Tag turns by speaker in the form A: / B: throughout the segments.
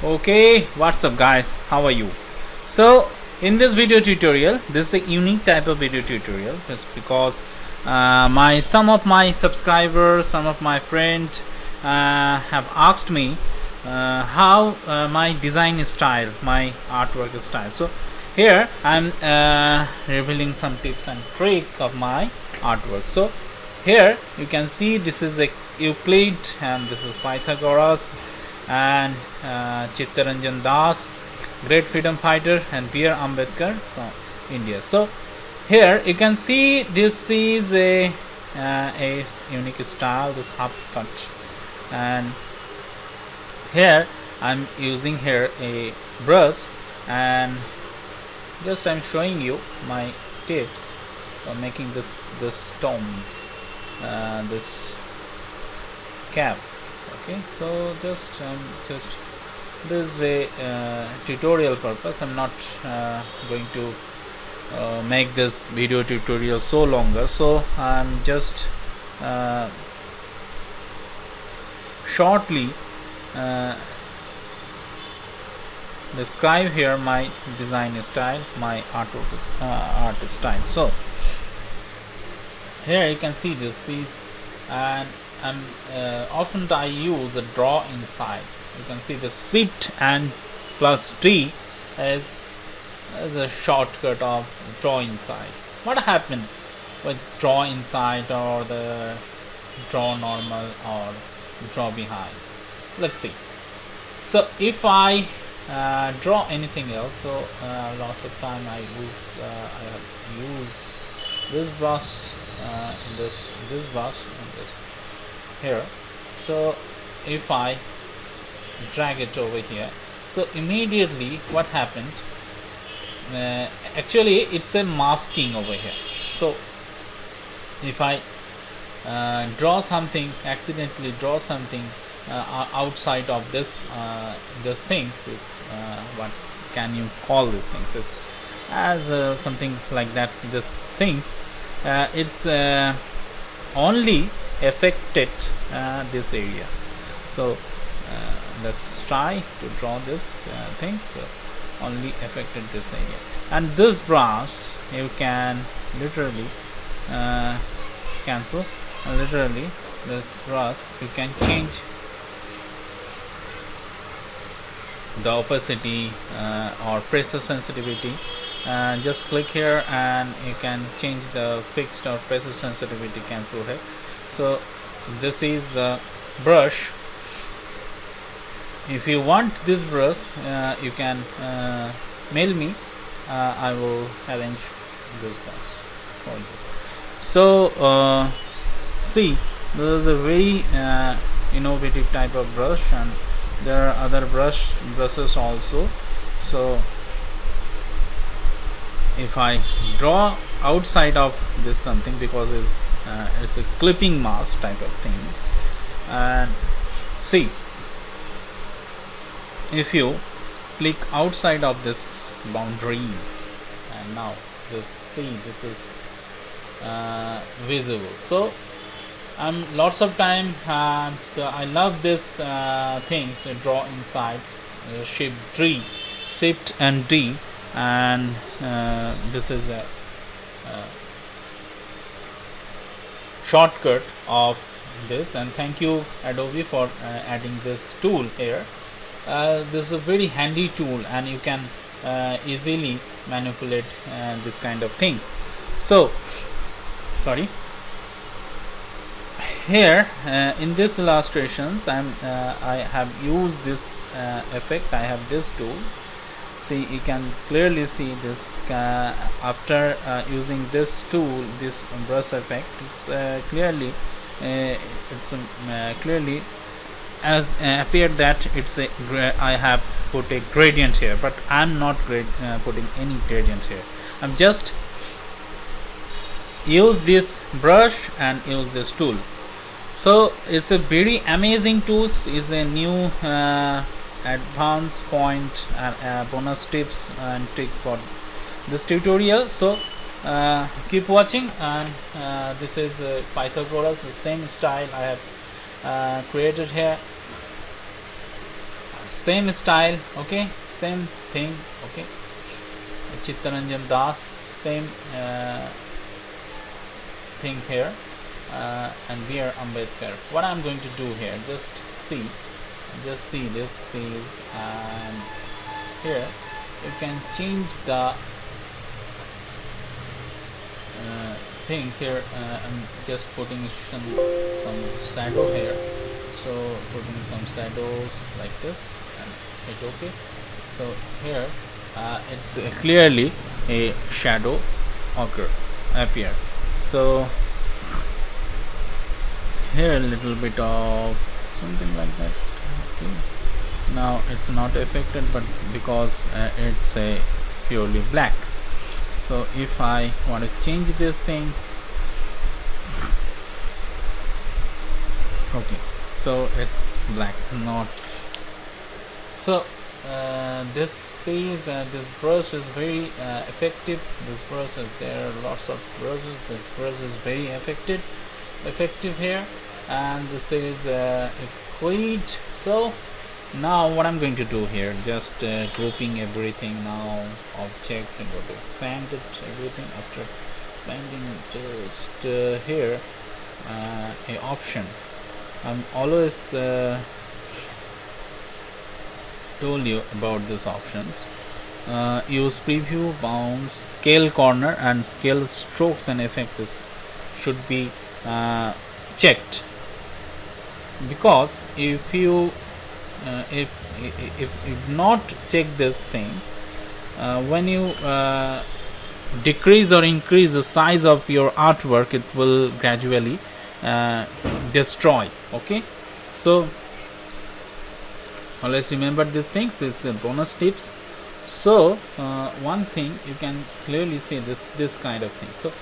A: Okay, what's up guys, how are you? So in this video tutorial, this is a unique type of video tutorial just because some of my subscribers, some of my friends have asked me how my design style, my artwork style. So here I'm revealing some tips and tricks of my artwork. So here you can see this is a Euclid and this is Pythagoras and Chittaranjan Das, great freedom fighter, and B.R. Ambedkar from India. So here you can see this is a unique style, this half cut, and here I'm using here a brush and just I'm showing you my tips for making this stones, this cap. Okay, so just this is a tutorial purpose. I'm not going to make this video tutorial so longer, so I'm just shortly describe here my design style, my art style. So here you can see this is, and often I use the draw inside. You can see the shift and plus D as a shortcut of draw inside. What happened with draw inside or the draw normal or draw behind? Let's see. So if I draw anything else, so lots of time I have used this brush, this brush and this here. So if I drag it over here, so immediately what happened, actually it's a masking over here. So if I draw something, accidentally draw something outside of this things is what can you call these things is as something like that, this things it's only affected this area. So let's try to draw this thing. So only affected this area, and this brush you can literally cancel, and literally this brush you can change the opacity or pressure sensitivity. Just click here and you can change the fixed or pressure sensitivity, cancel here. So this is the brush. If you want this brush, you can mail me. I will arrange this brush for you. So see, this is a very innovative type of brush, and there are other brushes also. So if I draw outside of this something, because it's a clipping mask type of things, and see, if you click outside of this boundaries, and now this is visible. So lots of time I love this things, so draw inside, shift and D, and this is a shortcut of this. And thank you Adobe for adding this tool here. This is a very handy tool, and you can easily manipulate this kind of things. So sorry, here in this illustrations I have used this effect. I have this tool. See, you can clearly see this after using this tool, this brush effect. It's clearly clearly as appeared that it's a I have put a gradient here, but I'm not putting any gradient here. I'm just use this brush and use this tool. So it's a very amazing tools. Is a new advanced point and bonus tips and trick for this tutorial. So keep watching, and this is Pythagoras, the same style I have created here. same style, okay, same thing, okay. Chittaranjan Das, same thing here, and here Ambedkar. What I'm going to do here, just see this is, and here you can change the thing here. I'm just putting some shadow here, so putting some shadows like this and hit OK. So here it's clearly a shadow appear. So here a little bit of something like that. Okay, now it's not affected, but because it's a purely black. So if I want to change this thing, okay, so it's black, not so. This says this brush is very effective. This brush is, there are lots of brushes. This brush is very effective here, and this is equate. So now what I'm going to do here, just grouping everything now, object, and go to expand it, everything. After expanding, just here a option. I'm always told you about these options. Use preview, bounds, scale corner, and scale strokes and effects should be checked, because if you if not check these things, when you decrease or increase the size of your artwork, it will gradually destroy. Okay, so always remember these things, is bonus tips. So one thing you can clearly see, this kind of thing. So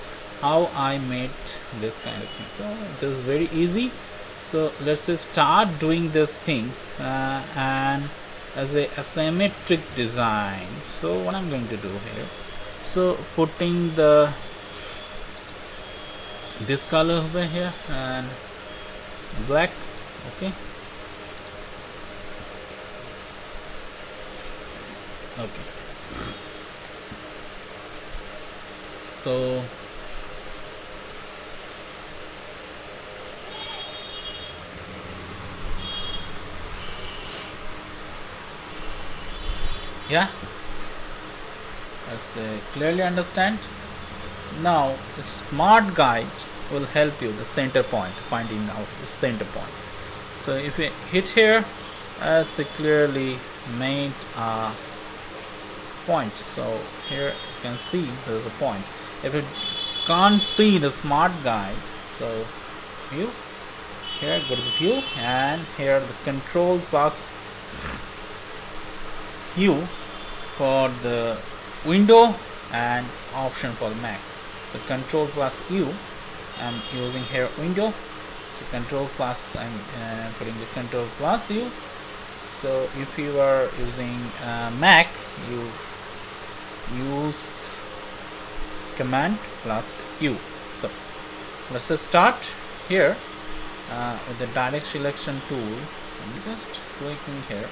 A: how I made this kind of thing, so it is very easy. So let's just start doing this thing and as a asymmetric design. So what I'm going to do here, so putting this color over here and black. Okay, so yeah, let's clearly understand. Now the smart guide will help you the center point, finding out the center point. So if we hit here, it's clearly made a point. So here you can see there's a point. If you can't see the smart guide, so view, here go to the view, and here the control plus U for the window and option for the Mac. So control plus U, I'm using here window. So control plus, I'm putting the control plus U. So if you are using Mac, you use command plus U. So let's just start here with the direct selection tool. I'm just clicking here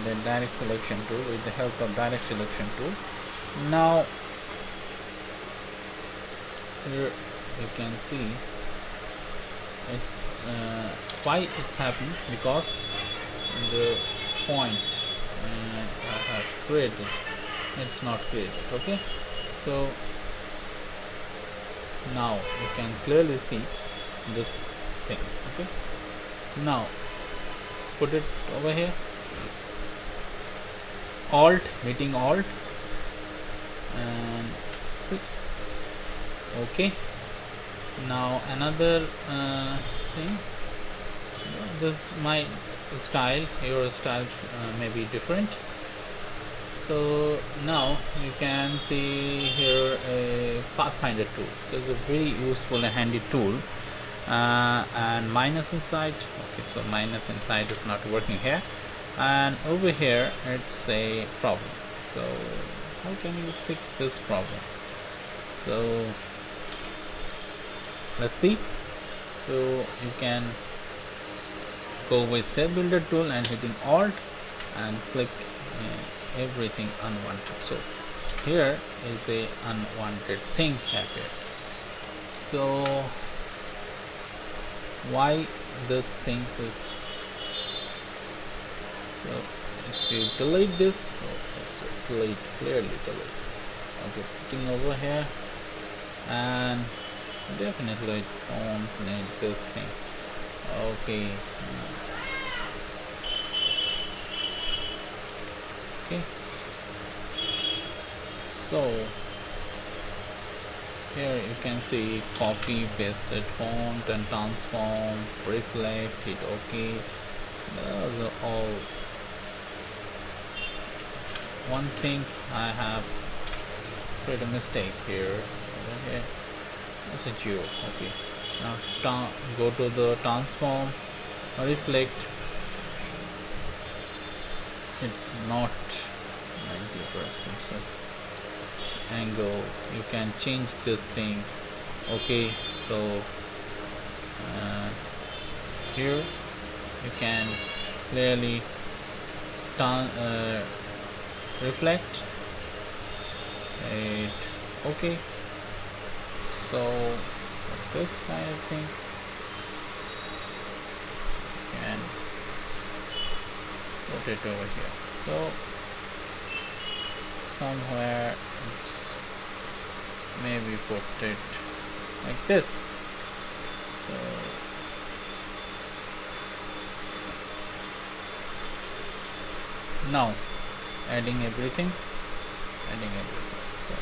A: the direct selection tool, with the help of direct selection tool. Now here you can see it's why it's happening, because the point I have created, it's not created. Okay, so now you can clearly see this thing. Okay, now put it over here, alt, hitting alt, and see. Okay, now another thing, this my style, your style may be different. So now you can see here a Pathfinder tool. So it's a very useful and handy tool. And minus inside. Okay, so minus inside is not working here, and over here it's a problem. So how can you fix this problem? So let's see. So you can go with Shape Builder tool and hitting alt, and click everything unwanted. So here is a unwanted thing happened. So why this thing is, so if you delete this, so let's delete, clearly delete. Okay, putting over here, and definitely don't need this thing. Okay, okay, so here you can see copy pasted font and transform, reflect, hit OK. Those are all. One thing I have created a mistake here. Okay, that's a 0. Okay, now go to the transform, reflect. It's not 90%. So angle, you can change this thing. Okay, so here you can clearly reflect it. Okay, so this kind of thing can put it over here. So somewhere it's maybe put it like this. So now adding everything. So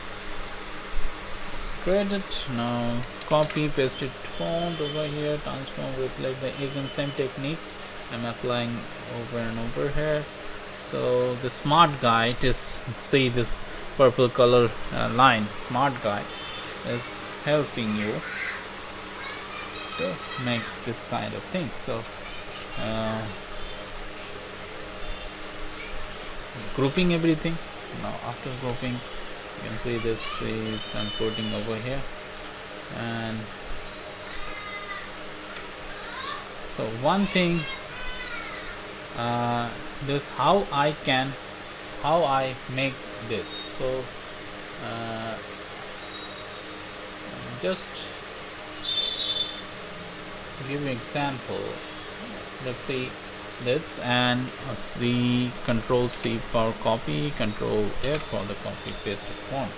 A: let's create it. Now copy, paste it font over here, transform, reflect. The again same technique I'm applying over and over here. So the smart guy, just see this purple color line, smart guy is helping you to make this kind of thing. So grouping everything. Now after grouping, you can see this is I'm putting over here, and so one thing, this how I make this. So just give you example. Let's see this, and C, Control C for copy, Control F for the copy paste font,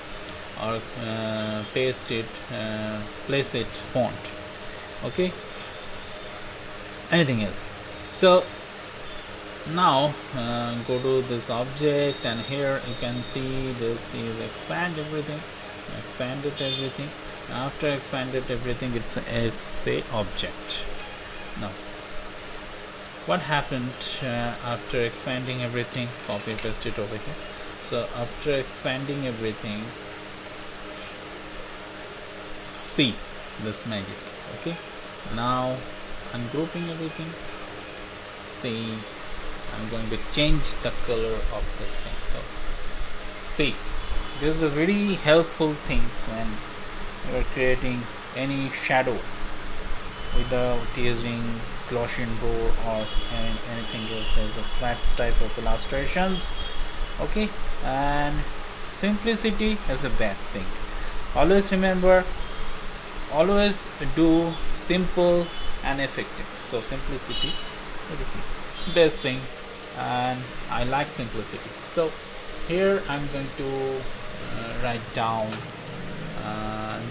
A: or paste it, place it font. Okay, anything else. So now go to this object, and here you can see this is expanded everything. After expanded everything, it's a object. Now what happened after expanding everything? Copy paste it over here. So after expanding everything, see this magic. Okay, now ungrouping everything. See, I'm going to change the color of this thing. So see, this is a very helpful things when you are creating any shadow without using Gaussian board or anything else as a flat type of illustrations. Okay, and simplicity is the best thing. Always remember, always do simple and effective. So simplicity is the best thing, and I like simplicity. So here I'm going to write down,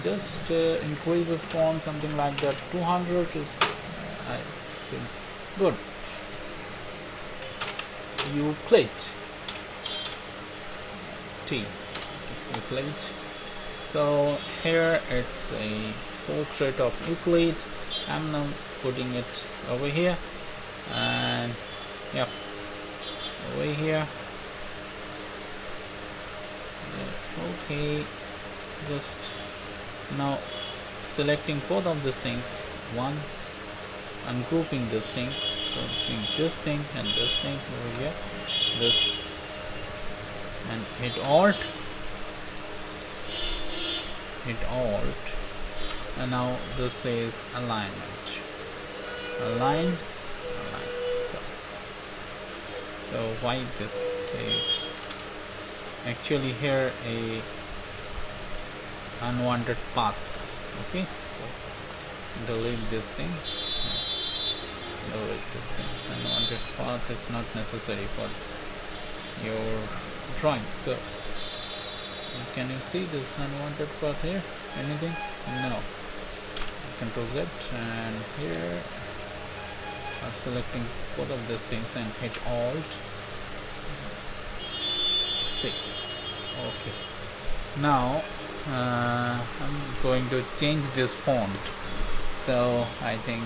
A: just increase the font, something like that. 200 is I think good. Euclid T, Euclid. So here it's a portrait of Euclid. I'm now putting it over here, and yep, over here. Okay, just now selecting both of these things, one, ungrouping this thing, so this thing and this thing over here, this, and hit alt, and now this is alignment, align. So So why this says actually here a unwanted path. Okay, so delete this thing, delete this thing. Unwanted path is not necessary for your drawing. So can you see this unwanted path here? Anything? No. Control Z, and here selecting both of these things and hit Alt C. Okay, now I'm going to change this font, so I think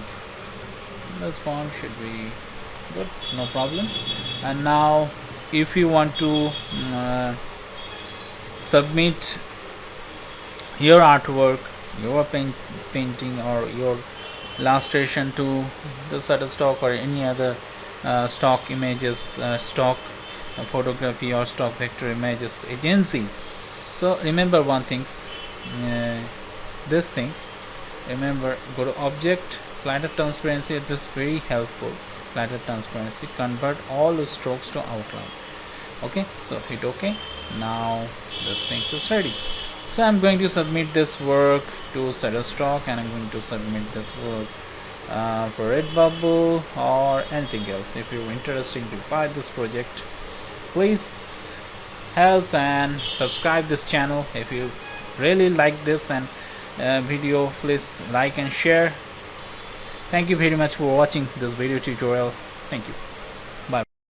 A: this font should be good, no problem. And now if you want to submit your artwork, your painting or your illustration to the Shutterstock or any other stock images, stock photography or stock vector images agencies. So remember one thing, these things, remember, go to object, flatter transparency. This is very helpful. Flatter transparency, convert all the strokes to outline. Okay, so hit OK. Now this thing is ready. So I'm going to submit this work to Shutterstock, and I'm going to submit this work for Redbubble or anything else. If you're interested to buy this project, please help and subscribe this channel. If you really like this and video, please like and share. Thank you very much for watching this video tutorial. Thank you.